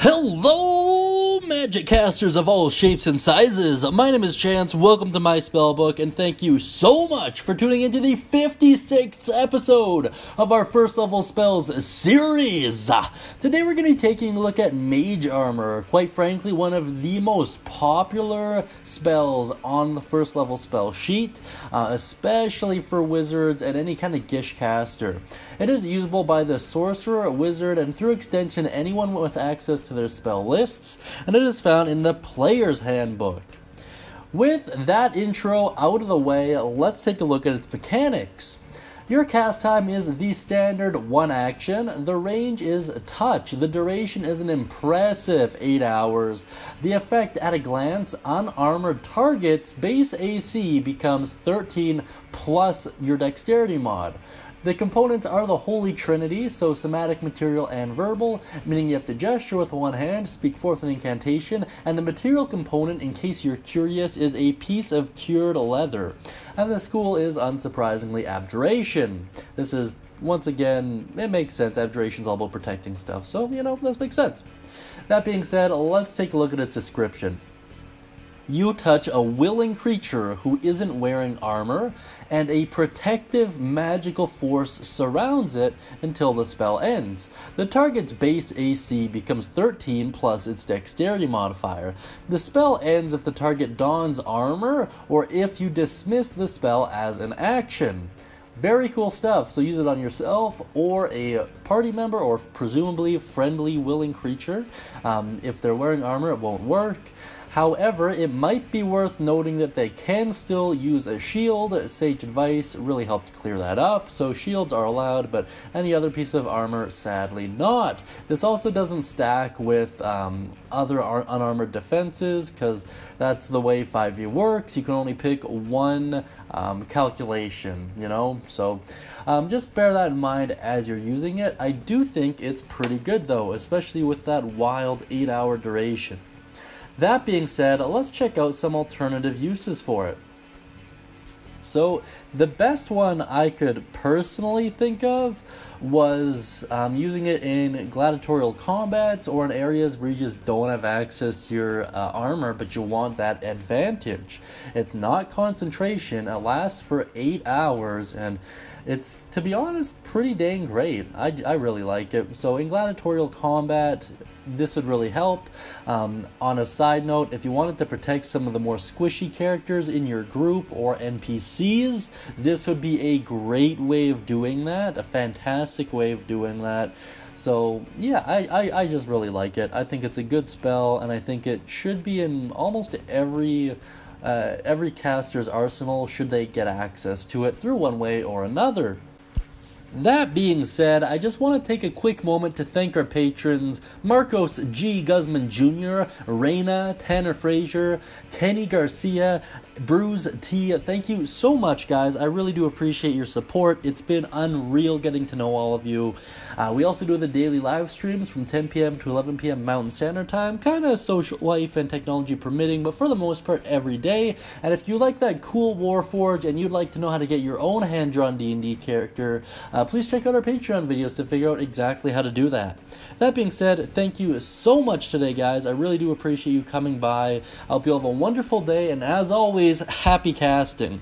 Hello, magic casters of all shapes and sizes. My name is Chance. Welcome to my Spellbook, and thank you so much for tuning into the 56th episode of our first level spells series. Today we're going to be taking a look at Mage armor. Quite frankly, one of the most popular spells on the first level spell sheet, especially for wizards and any kind of Gish caster. It is usable by the sorcerer, wizard, and through extension anyone with access to their spell lists, and it is found in the Player's Handbook. With that intro out of the way, let's take a look at its mechanics. Your cast time is the standard 1 action, the range is touch, the duration is an impressive 8 hours, the effect at a glance, unarmored targets base AC becomes 13 plus your dexterity mod. The components are the Holy Trinity, so somatic, material, and verbal, meaning you have to gesture with one hand, speak forth an incantation, and the material component, in case you're curious, is a piece of cured leather. And the school is, unsurprisingly, Abjuration. This is, once again, it makes sense. Abjuration's all about protecting stuff, so, this makes sense. That being said, let's take a look at its description. You touch a willing creature who isn't wearing armor, and a protective magical force surrounds it until the spell ends. The target's base AC becomes 13 plus its dexterity modifier. The spell ends if the target dons armor, or if you dismiss the spell as an action. Very cool stuff, so use it on yourself or a party member or presumably friendly willing creature. If they're wearing armor, it won't work. However, it might be worth noting that they can still use a shield. Sage advice really helped clear that up, so shields are allowed, but any other piece of armor, sadly not. This also doesn't stack with other unarmored defenses, because that's the way 5e works. You can only pick one calculation, so just bear that in mind as you're using it. I do think it's pretty good, though, especially with that wild 8-hour duration. That being said, let's check out some alternative uses for it. So, the best one I could personally think of was using it in gladiatorial combats or in areas where you just don't have access to your armor, but you want that advantage. It's not concentration, it lasts for 8 hours, and it's, to be honest, pretty dang great. I really like it. So in gladiatorial combat, this would really help. On a side note, if you wanted to protect some of the more squishy characters in your group or NPCs, this would be a great way of doing that, a fantastic way of doing that. So yeah, I just really like it. I think it's a good spell, and I think it should be in almost every caster's arsenal should they get access to it through one way or another. That being said, I just want to take a quick moment to thank our patrons, Marcos G. Guzman Jr., Reina, Tanner Frazier, Kenny Garcia, Bruce T. Thank you so much, guys. I really do appreciate your support. It's been unreal getting to know all of you. We also do the daily live streams from 10 p.m. to 11 p.m. Mountain Standard Time, kind of social life and technology permitting, but for the most part every day. And if you like that cool Warforge and you'd like to know how to get your own hand-drawn D&D character, please check out our Patreon videos to figure out exactly how to do that. That being said, thank you so much today, guys. I really do appreciate you coming by. I hope you all have a wonderful day, and as always, happy casting.